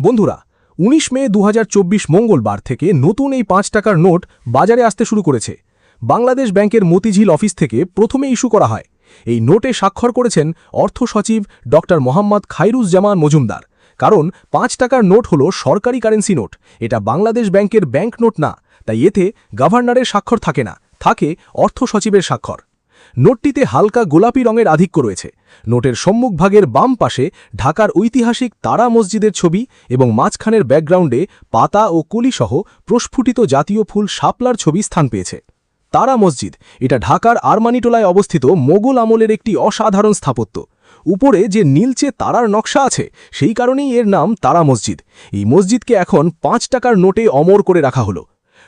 বন্ধুরা ১৯ মে ২০২৪ মঙ্গলবার থেকে নতুন এই ৫ টাকার নোট বাজারে আসতে শুরু করেছে। বাংলাদেশ ব্যাংকের মতিঝিল অফিস থেকে প্রথমে ইস্যু করা হয়। এই নোটে স্বাক্ষর করেছেন অর্থ সচিব ড মোহাম্মদ খায়রুজ্জামান মজুমদার। কারণ ৫ টাকার নোট হল সরকারি কারেন্সি নোট, এটা বাংলাদেশ ব্যাংকের ব্যাংক নোট না, তাই এতে গভর্নরের স্বাক্ষর থাকে না, থাকে অর্থ সচিবের স্বাক্ষর। নোটটিতে হালকা গোলাপি রঙের আধিক্য রয়েছে। নোটের সম্মুখভাগের বাম পাশে ঢাকার ঐতিহাসিক তারা মসজিদের ছবি এবং মাঝখানের ব্যাকগ্রাউন্ডে পাতা ও কলিসহ প্রস্ফুটিত জাতীয় ফুল শাপলার ছবি স্থান পেয়েছে। তারা মসজিদ এটা ঢাকার আরমানিটোলায় অবস্থিত মোগল আমলের একটি অসাধারণ স্থাপত্য। উপরে যে নীলচে তারার নকশা আছে সেই কারণেই এর নাম তারা মসজিদ। এই মসজিদকে এখন ৫ টাকার নোটে অমর করে রাখা হলো।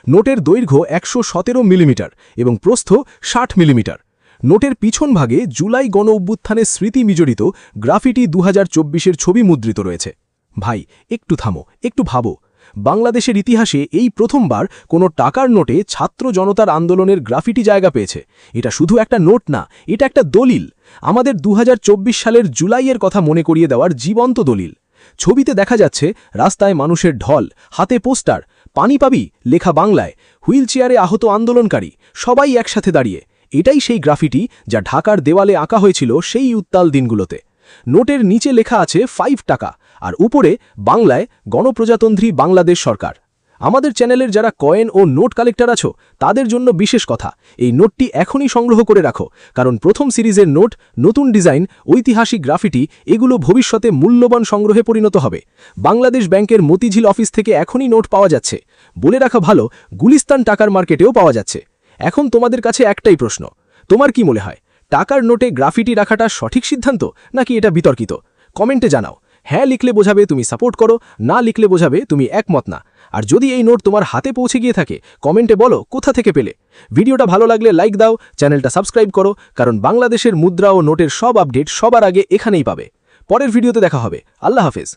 নোটের দৈর্ঘ্য ১১৭ মিলিমিটার এবং প্রস্থ ৬০ মিলিমিটার। নোটের পিছন ভাগে জুলাই গণ অভ্যুত্থানের স্মৃতি বিজড়িত গ্রাফিটি ২০২৪-এর ছবি মুদ্রিত রয়েছে। ভাই একটু থামো, একটু ভাবো, বাংলাদেশের ইতিহাসে এই প্রথমবার কোনো টাকার নোটে ছাত্র জনতার আন্দোলনের গ্রাফিটি জায়গা পেয়েছে। এটা শুধু একটা নোট না, এটা একটা দলিল, আমাদের ২০২৪ সালের জুলাইয়ের কথা মনে করিয়ে দেওয়ার জীবন্ত দলিল। ছবিতে দেখা যাচ্ছে রাস্তায় মানুষের ঢল, হাতে পোস্টার, পানি পাবি লেখা বাংলায়, হুইল চেয়ারে আহত আন্দোলনকারী, সবাই একসাথে দাঁড়িয়ে। এটাই সেই গ্রাফিটি যা ঢাকার দেওয়ালে আঁকা হয়েছিল সেই উত্তাল দিনগুলোতে। নোটের নিচে লেখা আছে ৫ টাকা আর উপরে বাংলায় গণপ্রজাতন্ত্রী বাংলাদেশ সরকার। আমাদের চ্যানেলের যারা কয়েন ও নোট কালেক্টর আছো তাদের জন্য বিশেষ কথা, এই নোটটি এখনই সংগ্রহ করে রাখো, কারণ প্রথম সিরিজের নোট, নতুন ডিজাইন, ঐতিহাসিক গ্রাফিটি এগুলো ভবিষ্যতে মূল্যবান সংগ্রহে পরিণত হবে। বাংলাদেশ ব্যাংকের মতিঝিল অফিস থেকে এখনই নোট পাওয়া যাচ্ছে। বলে রাখা ভালো, গুলিস্তান টাকার মার্কেটেও পাওয়া যাচ্ছে। এখন তোমাদের কাছে একটাই প্রশ্ন, তোমার কি মনে হয় টাকার নোটে গ্রাফিটি রাখাটা সঠিক সিদ্ধান্ত নাকি এটা বিতর্কিত? কমেন্টে জানাও। হ্যাঁ লিখলে বোঝাবে তুমি সাপোর্ট করো, না লিখলে বোঝাবে তুমি একমত না। আর যদি এই নোট তোমার হাতে পৌঁছে গিয়ে থাকে কমেন্টে বলো কোথা থেকে পেলে। ভিডিওটা ভালো লাগলে লাইক দাও, চ্যানেলটা সাবস্ক্রাইব করো, কারণ বাংলাদেশের মুদ্রা ও নোটের সব আপডেট সবার আগে এখানেই পাবে। পরের ভিডিওতে দেখা হবে। আল্লাহ হাফেজ।